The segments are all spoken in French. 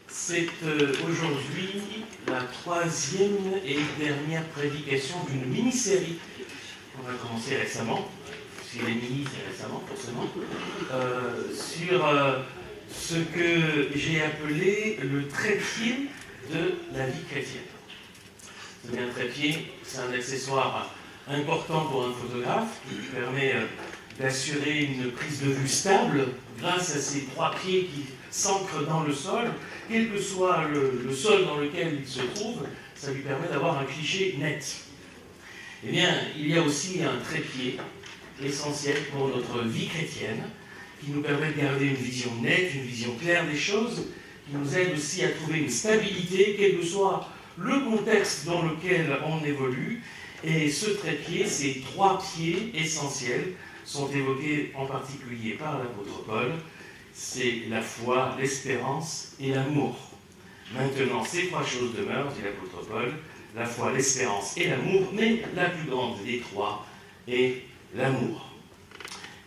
C'est aujourd'hui la troisième et dernière prédication d'une mini-série qu'on a commencé récemment, si les mini c'est récemment forcément, sur ce que j'ai appelé le trépied de la vie chrétienne. C'est un trépied, c'est un accessoire important pour un photographe qui lui permet d'assurer une prise de vue stable grâce à ces trois pieds qui s'ancrent dans le sol. Quel que soit le sol dans lequel il se trouve, ça lui permet d'avoir un cliché net. Eh bien, il y a aussi un trépied essentiel pour notre vie chrétienne, qui nous permet de garder une vision nette, une vision claire des choses, qui nous aide aussi à trouver une stabilité, quel que soit le contexte dans lequel on évolue. Et ce trépied, ces trois pieds essentiels, sont évoqués en particulier par l'apôtre Paul. C'est la foi, l'espérance et l'amour. Maintenant, ces trois choses demeurent, dit l'apôtre Paul, la foi, l'espérance et l'amour, mais la plus grande des trois est l'amour.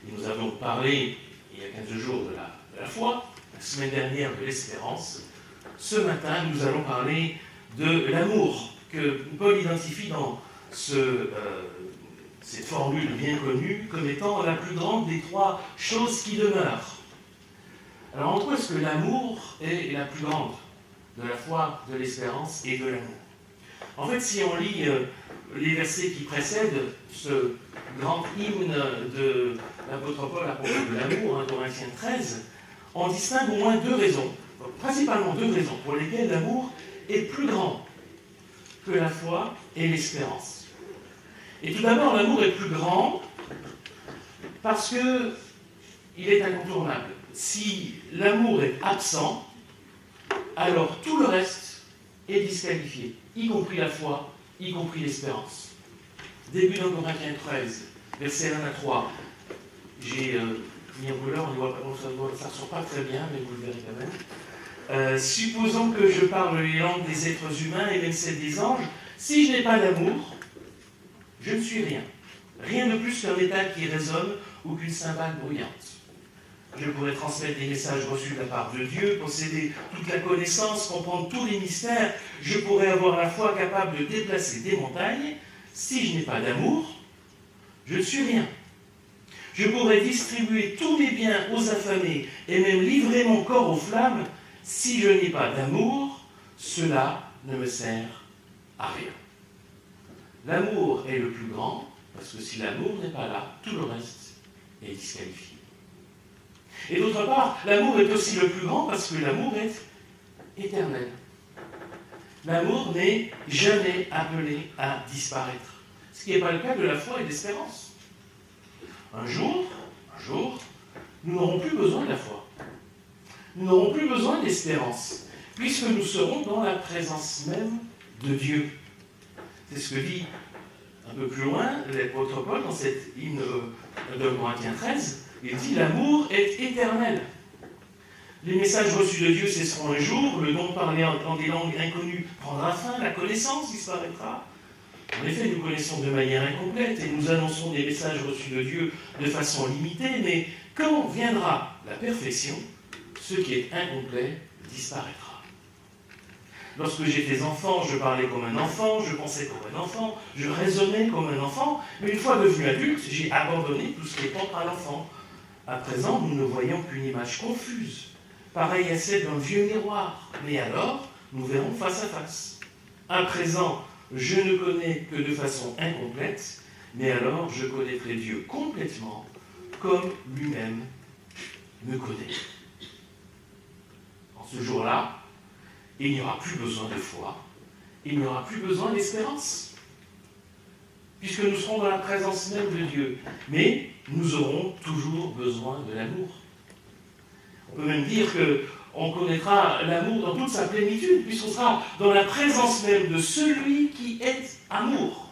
Et nous avons parlé, il y a 15 jours, de la foi, la semaine dernière de l'espérance. Ce matin, nous allons parler de l'amour, que Paul identifie dans cette formule bien connue comme étant la plus grande des trois choses qui demeurent. Alors, en quoi est-ce que l'amour est la plus grande de la foi, de l'espérance et de l'amour? En fait, si on lit les versets qui précèdent ce grand hymne de l'apôtre Paul à propos de l'amour, Corinthiens 13, on distingue au moins deux raisons, principalement deux raisons, pour lesquelles l'amour est plus grand que la foi et l'espérance. Et tout d'abord, l'amour est plus grand parce qu'il est incontournable. Si l'amour est absent, alors tout le reste est disqualifié, y compris la foi, y compris l'espérance. Début de Corinthiens 13, versets 1 à 3. J'ai mis en couleur, on ne voit pas, ça ne sort pas très bien, mais vous le verrez quand même. Supposons que je parle les langues des êtres humains et même celles des anges, si je n'ai pas d'amour, je ne suis rien. Rien de plus qu'un métal qui résonne ou qu'une cymbale bruyante. Je pourrais transmettre des messages reçus de la part de Dieu, posséder toute la connaissance, comprendre tous les mystères. Je pourrais avoir la foi capable de déplacer des montagnes. Si je n'ai pas d'amour, je ne suis rien. Je pourrais distribuer tous mes biens aux affamés et même livrer mon corps aux flammes. Si je n'ai pas d'amour, cela ne me sert à rien. L'amour est le plus grand, parce que si l'amour n'est pas là, tout le reste est disqualifié. Et d'autre part, l'amour est aussi le plus grand parce que l'amour est éternel. L'amour n'est jamais appelé à disparaître. Ce qui n'est pas le cas de la foi et de l'espérance. Un jour, nous n'aurons plus besoin de la foi. Nous n'aurons plus besoin d'espérance, puisque nous serons dans la présence même de Dieu. C'est ce que dit un peu plus loin l'apôtre Paul dans cette hymne de Corinthiens 13. Il dit « L'amour est éternel. Les messages reçus de Dieu cesseront un jour, le don de parler en des langues inconnues prendra fin, la connaissance disparaîtra. En effet, nous connaissons de manière incomplète et nous annonçons des messages reçus de Dieu de façon limitée, mais quand viendra la perfection, ce qui est incomplet disparaîtra. Lorsque j'étais enfant, je parlais comme un enfant, je pensais comme un enfant, je raisonnais comme un enfant, mais une fois devenu adulte, j'ai abandonné tout ce qui est propre à l'enfant. À présent, nous ne voyons qu'une image confuse, pareille à celle d'un vieux miroir, mais alors, nous verrons face à face. À présent, je ne connais que de façon incomplète, mais alors je connaîtrai Dieu complètement, comme lui-même me connaît. En ce jour-là, il n'y aura plus besoin de foi, il n'y aura plus besoin d'espérance, puisque nous serons dans la présence même de Dieu. Mais nous aurons toujours besoin de l'amour. On peut même dire qu'on connaîtra l'amour dans toute sa plénitude, puisqu'on sera dans la présence même de celui qui est amour.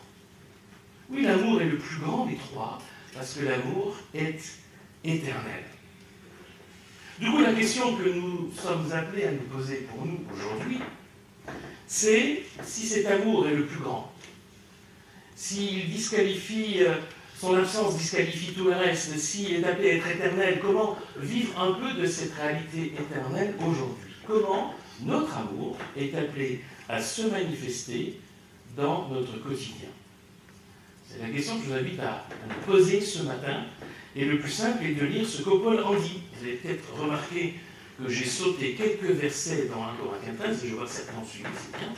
Oui, l'amour est le plus grand des trois, parce que l'amour est éternel. Du coup, la question que nous sommes appelés à nous poser pour nous aujourd'hui, c'est si cet amour est le plus grand, s'il disqualifie, son absence disqualifie tout le reste, s'il est appelé à être éternel, comment vivre un peu de cette réalité éternelle aujourd'hui? comment notre amour est appelé à se manifester dans notre quotidien. C'est la question que je vous invite à nous poser ce matin. Et le plus simple est de lire ce que Paul en dit. Vous avez peut-être remarqué que j'ai sauté quelques versets dans 1 Corinthiens 13, et je vois que certains ont suivi, c'est bien.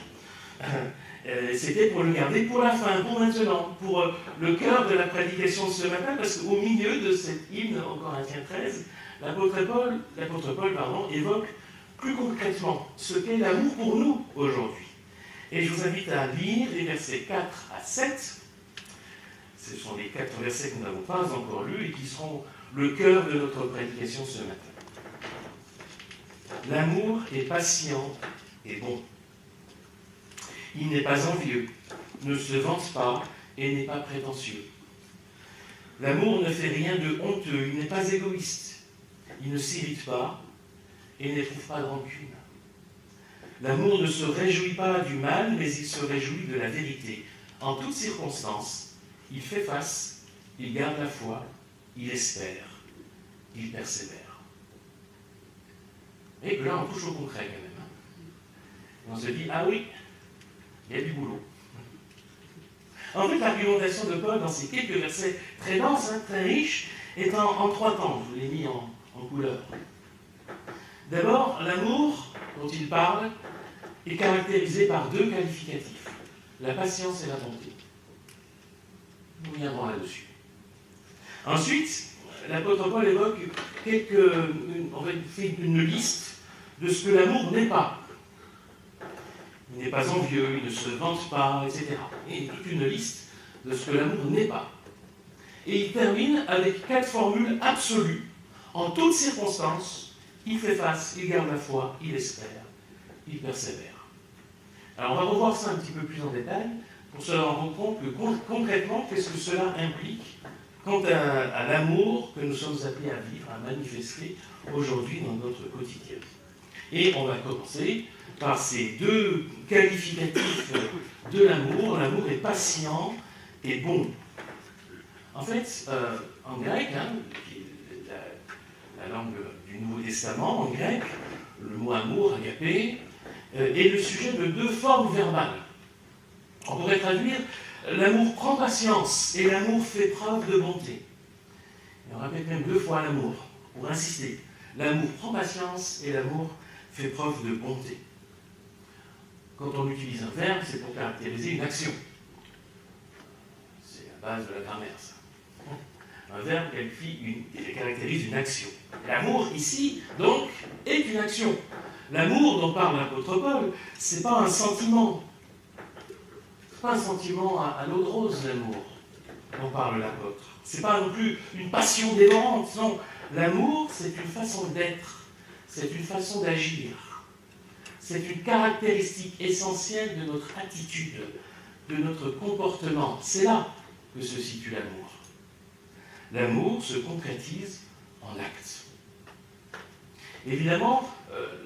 C'était pour le garder pour la fin, pour maintenant, pour le cœur de la prédication de ce matin, parce qu'au milieu de cet hymne en Corinthiens 13, l'apôtre Paul évoque plus concrètement ce qu'est l'amour pour nous aujourd'hui. Et je vous invite à lire les versets 4 à 7. Ce sont les 4 versets que nous n'avons pas encore lus et qui seront le cœur de notre prédication ce matin. L'amour est patient et bon. Il n'est pas envieux, ne se vante pas et n'est pas prétentieux. L'amour ne fait rien de honteux, il n'est pas égoïste. Il ne s'irrite pas et n'éprouve pas de rancune. L'amour ne se réjouit pas du mal, mais il se réjouit de la vérité. En toutes circonstances, il fait face, il garde la foi, il espère, il persévère. Et là, on touche au concret quand même. Et on se dit, ah oui, il y a du boulot. En fait, l'argumentation de Paul dans ces quelques versets très denses, très riches, est en 3 temps. Je vous l'ai mis en couleur. D'abord, l'amour dont il parle est caractérisé par 2 qualificatifs, la patience et la bonté. Nous viendrons là-dessus. Ensuite, l'apôtre Paul évoque une liste de ce que l'amour n'est pas. Il n'est pas envieux, il ne se vante pas, etc. Et toute une liste de ce que l'amour n'est pas. Et il termine avec 4 formules absolues. En toutes circonstances, il fait face, il garde la foi, il espère, il persévère. Alors on va revoir ça un petit peu plus en détail pour se rendre compte que concrètement, qu'est-ce que cela implique quant à l'amour que nous sommes appelés à vivre, à manifester aujourd'hui dans notre quotidien. Et on va commencer par ces 2 qualificatifs de l'amour. L'amour est patient et bon. En fait, en grec, qui est la langue du Nouveau Testament, en grec, le mot amour, agapé, est le sujet de 2 formes verbales. On pourrait traduire l'amour prend patience et l'amour fait preuve de bonté. Et on répète même 2 fois l'amour, pour insister. L'amour prend patience et l'amour fait preuve de bonté. Quand on utilise un verbe, c'est pour caractériser une action. C'est la base de la grammaire, ça. Un verbe caractérise une action. L'amour, ici, donc, est une action. L'amour dont parle l'apôtre Paul, ce n'est pas un sentiment. Ce n'est pas un sentiment à l'eau de rose, l'amour, dont parle l'apôtre. Ce n'est pas non plus une passion dévorante. Non, l'amour, c'est une façon d'être. C'est une façon d'agir. C'est une caractéristique essentielle de notre attitude, de notre comportement. C'est là que se situe l'amour. L'amour se concrétise en actes. Évidemment,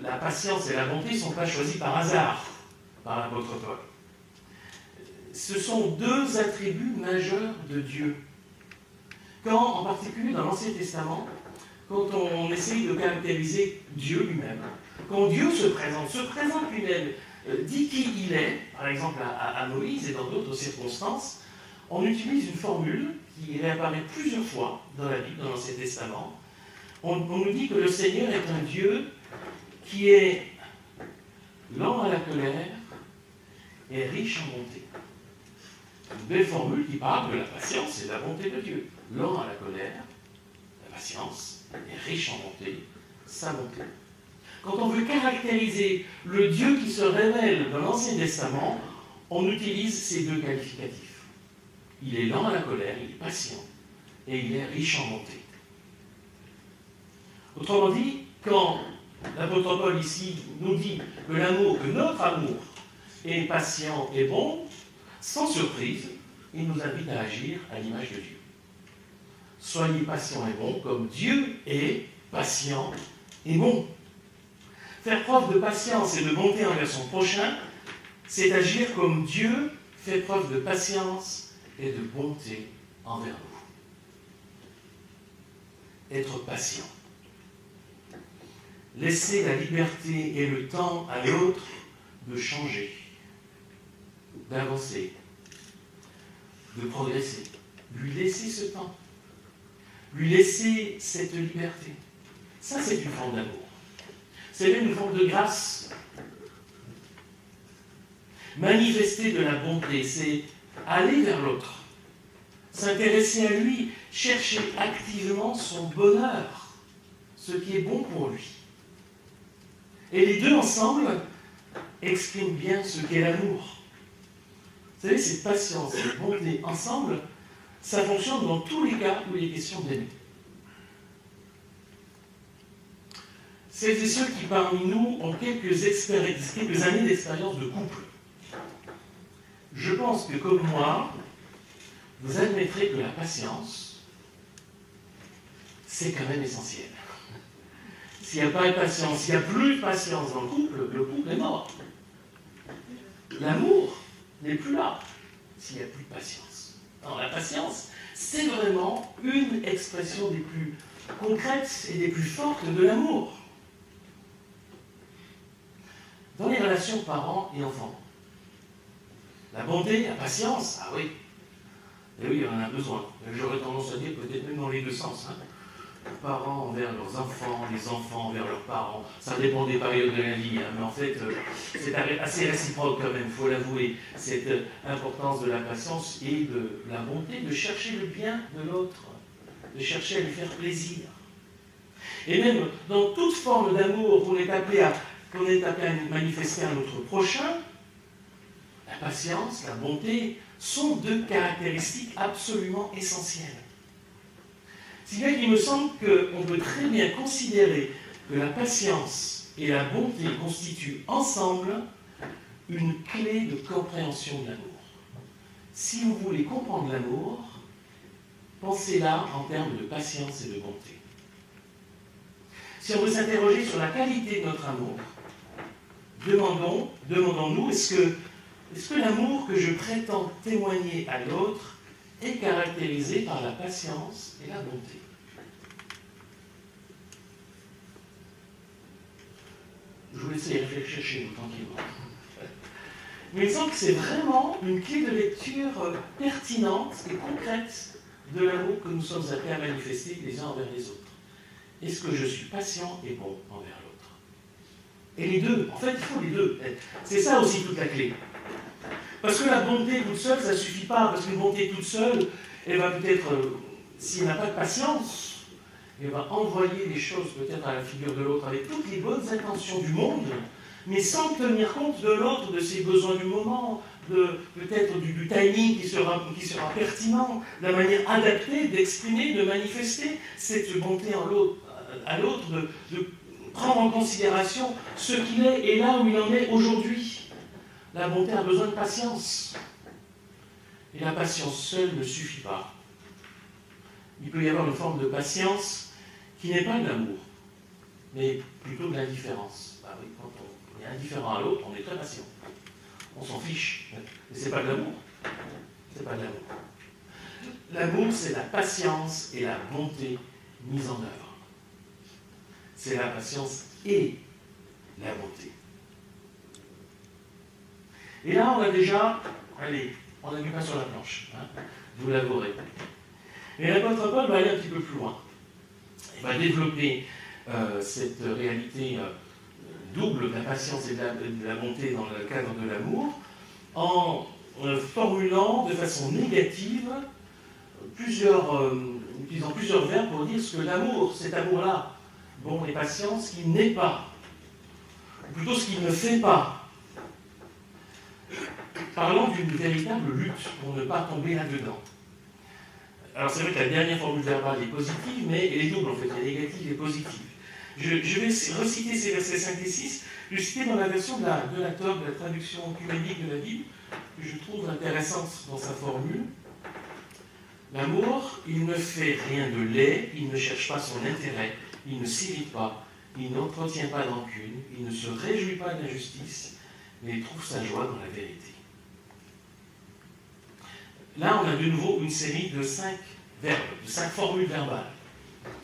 la patience et la bonté ne sont pas choisies par hasard par l'apôtre Paul. Ce sont 2 attributs majeurs de Dieu. Quand, en particulier dans l'Ancien Testament, quand on essaye de caractériser Dieu lui-même, quand Dieu se présente lui-même, dit qui il est, par exemple à Moïse et dans d'autres circonstances, on utilise une formule qui réapparaît plusieurs fois dans la Bible, dans l'Ancien Testament. On nous dit que le Seigneur est un Dieu qui est lent à la colère et riche en bonté. Une belle formule qui parle de la patience et de la bonté de Dieu. Lent à la colère, la patience, et riche en bonté, sa bonté. Quand on veut caractériser le Dieu qui se révèle dans l'Ancien Testament, on utilise ces 2 qualificatifs. Il est lent à la colère, il est patient, et il est riche en bonté. Autrement dit, quand l'apôtre Paul ici nous dit que notre amour est patient et bon, sans surprise, il nous invite à agir à l'image de Dieu. Soyez patients et bons comme Dieu est patient et bon. Faire preuve de patience et de bonté envers son prochain, c'est agir comme Dieu fait preuve de patience et de bonté envers nous. Être patient. laisser la liberté et le temps à l'autre de changer, d'avancer, de progresser. Lui laisser ce temps, lui laisser cette liberté. Ça, c'est une forme d'amour. C'est une forme de grâce. Manifester de la bonté, c'est aller vers l'autre, s'intéresser à lui, chercher activement son bonheur, ce qui est bon pour lui. Et les deux ensemble expriment bien ce qu'est l'amour. Vous savez, cette patience, cette bonté ensemble, ça fonctionne dans tous les cas où il est question d'aimer. Celles et ceux qui parmi nous ont quelques années d'expérience de couple, je pense que comme moi, vous admettrez que la patience, c'est quand même essentiel. S'il n'y a pas de patience, s'il n'y a plus de patience dans le couple est mort. L'amour n'est plus là s'il n'y a plus de patience. Non, la patience, c'est vraiment une expression des plus concrètes et des plus fortes de l'amour. Dans les relations parents et enfants, la bonté, la patience, ah oui, et oui, on en a besoin. J'aurais tendance à dire peut-être même dans les deux sens. Les parents envers leurs enfants, les enfants envers leurs parents. Ça dépend des périodes de la vie, mais en fait, c'est assez réciproque quand même, il faut l'avouer, cette importance de la patience et de la bonté, de chercher le bien de l'autre, de chercher à lui faire plaisir. Et même dans toute forme d'amour qu'on est appelé à manifester à notre prochain, la patience, la bonté sont deux caractéristiques absolument essentielles. Si bien qu'il me semble qu'on peut très bien considérer que la patience et la bonté constituent ensemble une clé de compréhension de l'amour. Si vous voulez comprendre l'amour, pensez-là en termes de patience et de bonté. Si on veut s'interroger sur la qualité de notre amour, demandons-nous, est-ce que l'amour que je prétends témoigner à l'autre est caractérisé par la patience et la bonté? Je vous laisse y réfléchir chez vous tranquillement. Mais il me semble que c'est vraiment une clé de lecture pertinente et concrète de l'amour que nous sommes appelés à manifester les uns envers les autres. Est-ce que je suis patient et bon envers l'autre? Et les deux, en fait, il faut les deux. C'est ça aussi toute la clé. Parce que la bonté toute seule, ça ne suffit pas. Parce qu'une bonté toute seule, elle va peut-être, s'il n'a pas de patience, elle va envoyer des choses peut-être à la figure de l'autre avec toutes les bonnes intentions du monde, mais sans tenir compte de l'autre, de ses besoins du moment, peut-être du timing qui sera pertinent, de la manière adaptée d'exprimer, de manifester cette bonté à l'autre, de prendre en considération ce qu'il est et là où il en est aujourd'hui. La bonté a besoin de patience. Et la patience seule ne suffit pas. Il peut y avoir une forme de patience qui n'est pas de l'amour, mais plutôt de l'indifférence. Bah oui, quand on est indifférent à l'autre, on est très patient. On s'en fiche. Mais ce n'est pas de l'amour. C'est pas de l'amour. L'amour, c'est la patience et la bonté mise en œuvre. C'est la patience et la bonté. Et là, on a déjà, on a du pain sur la planche, vous l'avouerez. Et l'apôtre Paul va aller un petit peu plus loin. Il va développer cette réalité double de la patience et de la bonté dans le cadre de l'amour, en formulant de façon négative utilisant plusieurs verbes pour dire ce que l'amour, cet amour-là, bon et patient, ce qu'il n'est pas, ou plutôt ce qu'il ne fait pas. Parlant d'une véritable lutte pour ne pas tomber là-dedans. Alors c'est vrai que la dernière formule verbale est positive, mais elle est double en fait, elle est négative et positive. Je vais reciter ces versets 5 et 6, je vais citer dans la version de la TOB, de la traduction œcuménique de la Bible, que je trouve intéressante dans sa formule. L'amour, il ne fait rien de laid, il ne cherche pas son intérêt, il ne s'irrite pas, il n'entretient pas d'ancune, il ne se réjouit pas de l'injustice, mais il trouve sa joie dans la vérité. Là, on a de nouveau une série de 5 verbes, de 5 formules verbales,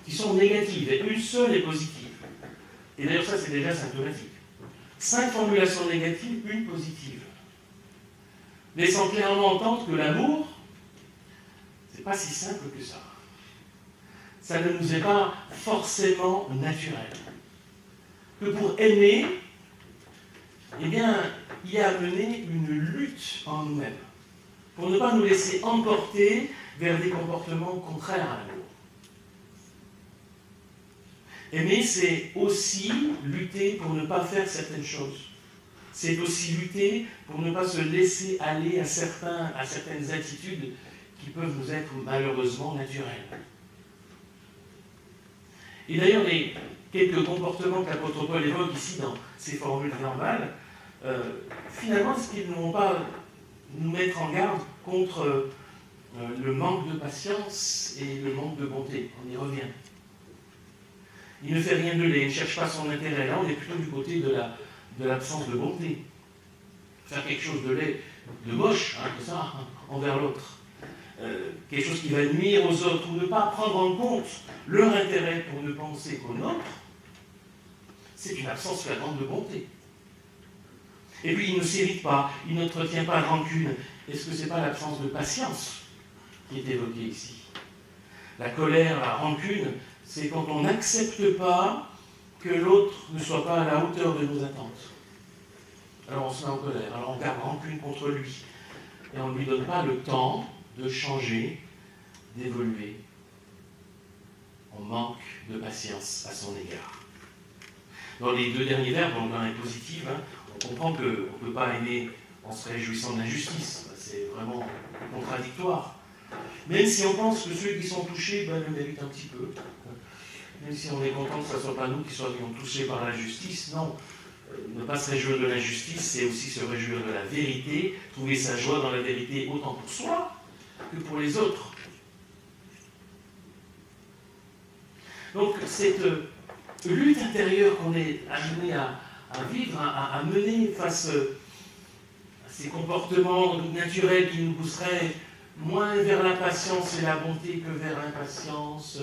qui sont négatives, et une seule est positive. Et d'ailleurs, ça, c'est déjà symptomatique. 5 formulations négatives, une positive. Laissant clairement entendre que l'amour, c'est pas si simple que ça. Ça ne nous est pas forcément naturel. Que pour aimer, eh bien, il y a à mener une lutte en nous-mêmes, pour ne pas nous laisser emporter vers des comportements contraires à l'amour. Aimer, c'est aussi lutter pour ne pas faire certaines choses. C'est aussi lutter pour ne pas se laisser aller à certaines attitudes qui peuvent nous être malheureusement naturelles. Et d'ailleurs, les quelques comportements que l'apôtre Paul évoque ici dans ses formules verbales, finalement, est-ce qu'ils ne vont pas nous mettre en garde contre le manque de patience et le manque de bonté? On y revient. Il ne fait rien de laid, il ne cherche pas son intérêt. Là, on est plutôt du côté de l'absence de bonté. Faire quelque chose de laid, de moche, comme ça, envers l'autre. Quelque chose qui va nuire aux autres, ou ne pas prendre en compte leur intérêt pour ne penser qu'au nôtre, c'est une absence flagrante de bonté. Et puis, il ne s'irrite pas, il n'entretient pas de rancune. Est-ce que ce n'est pas l'absence de patience qui est évoquée ici? La colère, la rancune, c'est quand on n'accepte pas que l'autre ne soit pas à la hauteur de nos attentes. Alors on se met en colère, alors on garde rancune contre lui. Et on ne lui donne pas le temps de changer, d'évoluer. On manque de patience à son égard. Dans les 2 derniers verbes, on a un positif, on comprend qu'on ne peut pas aimer en se réjouissant de l'injustice. C'est vraiment contradictoire. Même si on pense que ceux qui sont touchés le méritent un petit peu. Même si on est content que ce ne soit pas nous qui soyons touchés par la justice, non. Ne pas se réjouir de l'injustice, c'est aussi se réjouir de la vérité, trouver sa joie dans la vérité autant pour soi que pour les autres. Donc cette lutte intérieure qu'on est amené à vivre, à mener face à ces comportements naturels qui nous pousseraient moins vers la patience et la bonté que vers l'impatience,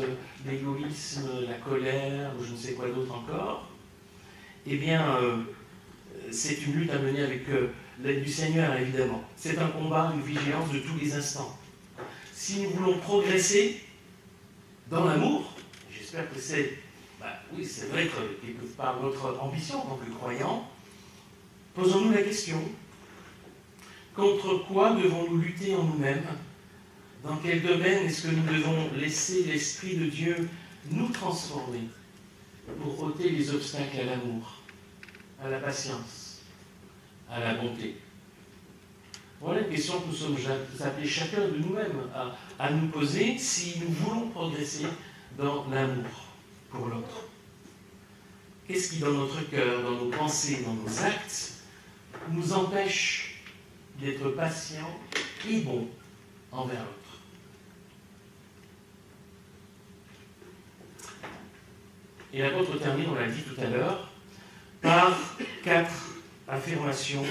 l'égoïsme, la colère, ou je ne sais quoi d'autre encore, eh bien, c'est une lutte à mener avec l'aide du Seigneur, évidemment. C'est un combat, une vigilance de tous les instants. Si nous voulons progresser dans l'amour, j'espère que c'est, oui, c'est vrai que quelque part notre ambition en tant que croyants, posons-nous la question, contre quoi devons-nous lutter en nous-mêmes? Dans quel domaine est-ce que nous devons laisser l'Esprit de Dieu nous transformer pour ôter les obstacles à l'amour, à la patience, à la bonté? Voilà une question que nous sommes appelés chacun de nous-mêmes à nous poser si nous voulons progresser dans l'amour pour l'autre. Qu'est-ce qui, dans notre cœur, dans nos pensées, dans nos actes, nous empêche d'être patients et bons envers l'autre? Et l'apôtre termine, on l'a dit tout à l'heure, par 4 affirmations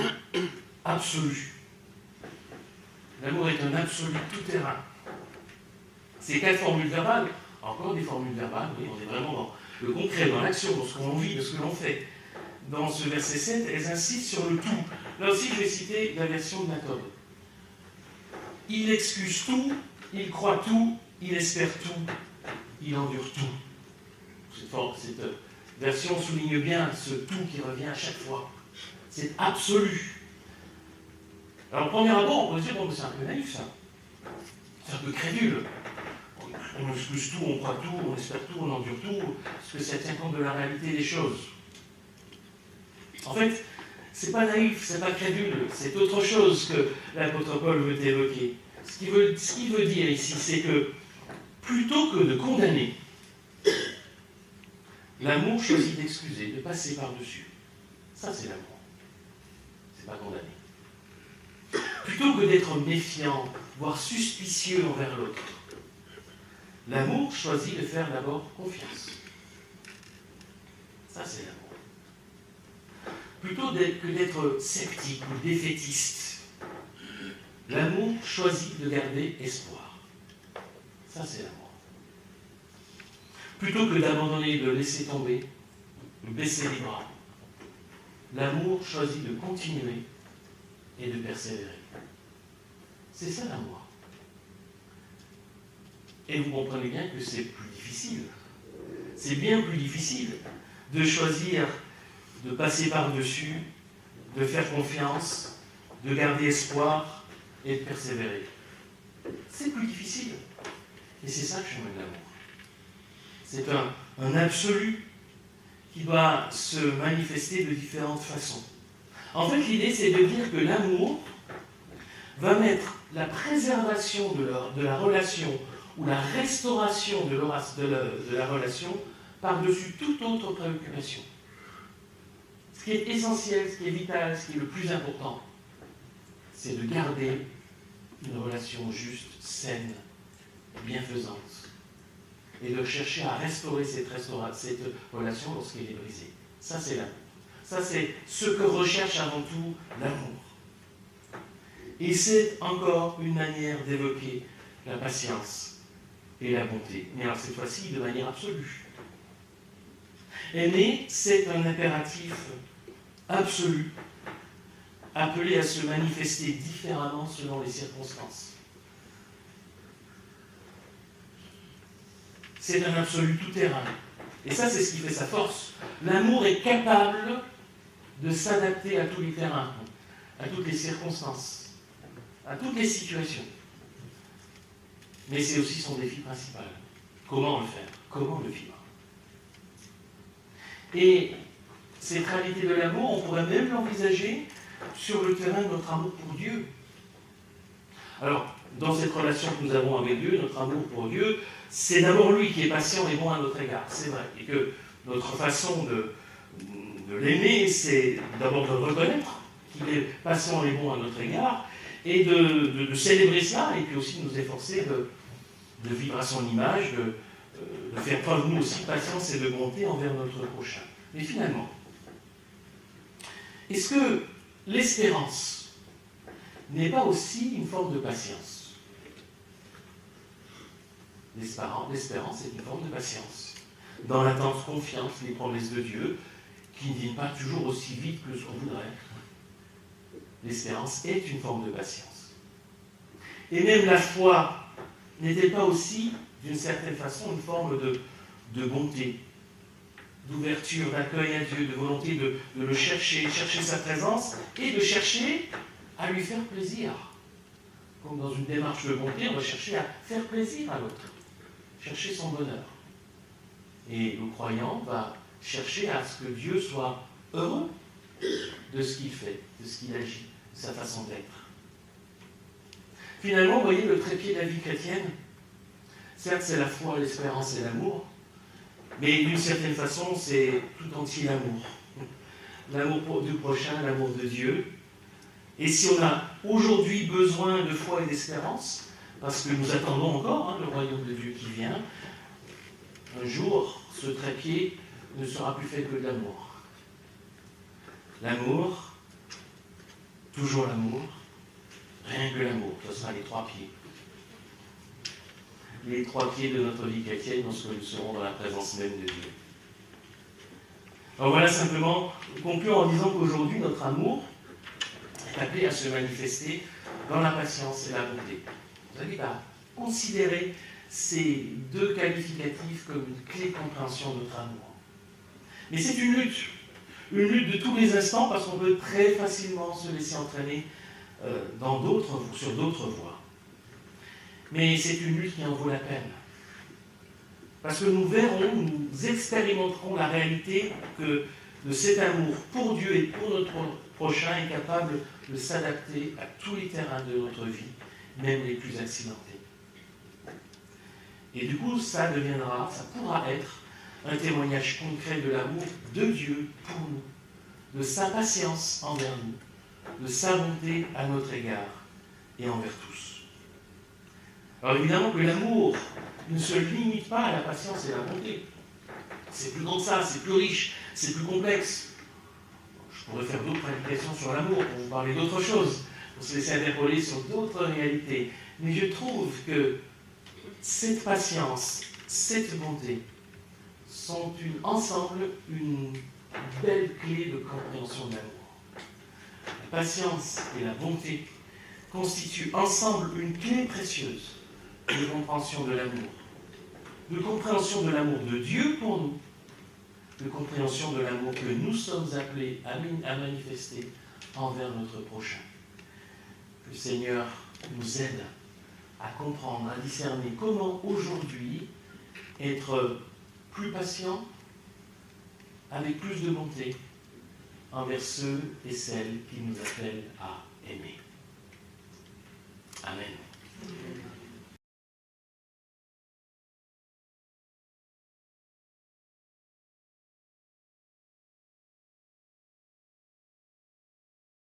absolues. L'amour est un absolu tout-terrain. Ces 4 formules verbales, encore des formules verbales, oui, on est vraiment dans le concret, dans l'action, dans ce qu'on vit, de ce que l'on fait. Dans ce verset 7, elles insistent sur le tout. Là aussi, je vais citer la version de Jacob. Il excuse tout, il croit tout, il espère tout, il endure tout. Cette version souligne bien ce tout qui revient à chaque fois. C'est absolu. Alors, au premier abord, on peut se dire, bon, c'est un peu naïf, ça. C'est un peu crédule. On excuse tout, on croit tout, on espère tout, on endure tout. Est-ce que ça tient compte de la réalité des choses? En fait, c'est pas naïf, c'est pas crédule, c'est autre chose que l'apôtre Paul veut évoquer. Ce qu'il veut dire ici, c'est que plutôt que de condamner, l'amour choisit d'excuser, de passer par-dessus. Ça, c'est l'amour. C'est pas condamner. Plutôt que d'être méfiant, voire suspicieux envers l'autre, l'amour choisit de faire d'abord confiance. Ça, c'est l'amour. Plutôt que d'être sceptique ou défaitiste, l'amour choisit de garder espoir. Ça, c'est l'amour. Plutôt que d'abandonner, de laisser tomber, de baisser les bras. L'amour choisit de continuer et de persévérer. C'est ça l'amour. Et vous comprenez bien que c'est plus difficile. C'est bien plus difficile de choisir de passer par-dessus, de faire confiance, de garder espoir et de persévérer. C'est plus difficile. Et c'est ça le chemin de l'amour. C'est un absolu qui doit se manifester de différentes façons. En fait, l'idée, c'est de dire que l'amour va mettre la préservation de la relation ou la restauration de la relation par-dessus toute autre préoccupation. Ce qui est essentiel, ce qui est vital, ce qui est le plus important, c'est de garder une relation juste, saine, bienfaisante, et de chercher à restaurer cette relation lorsqu'elle est brisée. Ça, c'est l'amour. Ça, c'est ce que recherche avant tout l'amour. Et c'est encore une manière d'évoquer la patience et la bonté. Mais alors cette fois-ci, de manière absolue. Aimer, c'est un impératif absolu, appelé à se manifester différemment selon les circonstances. C'est un absolu tout-terrain. Et ça, c'est ce qui fait sa force. L'amour est capable de s'adapter à tous les terrains, à toutes les circonstances, à toutes les situations. Mais c'est aussi son défi principal. Comment le faire? Comment le vivre? Et cette réalité de l'amour, on pourrait même l'envisager sur le terrain de notre amour pour Dieu. Alors, dans cette relation que nous avons avec Dieu, notre amour pour Dieu, c'est d'abord lui qui est patient et bon à notre égard, c'est vrai. Et que notre façon de l'aimer, c'est d'abord de reconnaître qu'il est patient et bon à notre égard, et de célébrer cela, et puis aussi de nous efforcer de vivre à son image, de faire preuve nous aussi de patience et de bonté envers notre prochain. Mais finalement, est-ce que l'espérance n'est pas aussi une forme de patience? L'espérance est une forme de patience. Dans l'attente confiante des promesses de Dieu, qui ne viennent pas toujours aussi vite que ce qu'on voudrait. L'espérance est une forme de patience. Et même la foi n'était pas aussi, d'une certaine façon, une forme de bonté, d'ouverture, d'accueil à Dieu, de volonté de le chercher sa présence, et de chercher à lui faire plaisir. Comme dans une démarche de bonté, on va chercher à faire plaisir à l'autre, chercher son bonheur. Et le croyant va chercher à ce que Dieu soit heureux de ce qu'il fait, de ce qu'il agit, de sa façon d'être. Finalement, vous voyez, le trépied de la vie chrétienne, certes c'est la foi, l'espérance et l'amour, mais d'une certaine façon c'est tout entier l'amour. L'amour du prochain, l'amour de Dieu. Et si on a aujourd'hui besoin de foi et d'espérance, parce que nous attendons encore le royaume de Dieu qui vient, un jour, ce trépied ne sera plus fait que de l'amour. L'amour, toujours l'amour, rien que l'amour, ce sera les trois pieds. Les trois pieds de notre vie chrétienne lorsque nous serons dans la présence même de Dieu. Alors voilà simplement, conclure en disant qu'aujourd'hui, notre amour est appelé à se manifester dans la patience et la bonté. Vous allez considérer ces deux qualificatifs comme une clé de compréhension de notre amour. Mais c'est une lutte de tous les instants, parce qu'on peut très facilement se laisser entraîner sur d'autres voies. Mais c'est une lutte qui en vaut la peine. Parce que nous verrons, nous expérimenterons la réalité de cet amour pour Dieu et pour notre prochain est capable de s'adapter à tous les terrains de notre vie, même les plus accidentés. Et du coup, ça pourra être un témoignage concret de l'amour de Dieu pour nous, de sa patience envers nous, de sa bonté à notre égard et envers tous. Alors évidemment que l'amour ne se limite pas à la patience et à la bonté. C'est plus grand que ça, c'est plus riche, c'est plus complexe. Je pourrais faire d'autres indications sur l'amour pour vous parler d'autres choses, pour se laisser interpeller sur d'autres réalités. Mais je trouve que cette patience, cette bonté sont ensemble une belle clé de compréhension de l'amour. La patience et la bonté constituent ensemble une clé précieuse de compréhension de l'amour. De compréhension de l'amour de Dieu pour nous, de compréhension de l'amour que nous sommes appelés à manifester envers notre prochain. Que le Seigneur nous aide à comprendre, à discerner comment aujourd'hui être plus patient, avec plus de bonté, envers ceux et celles qui nous appellent à aimer. Amen.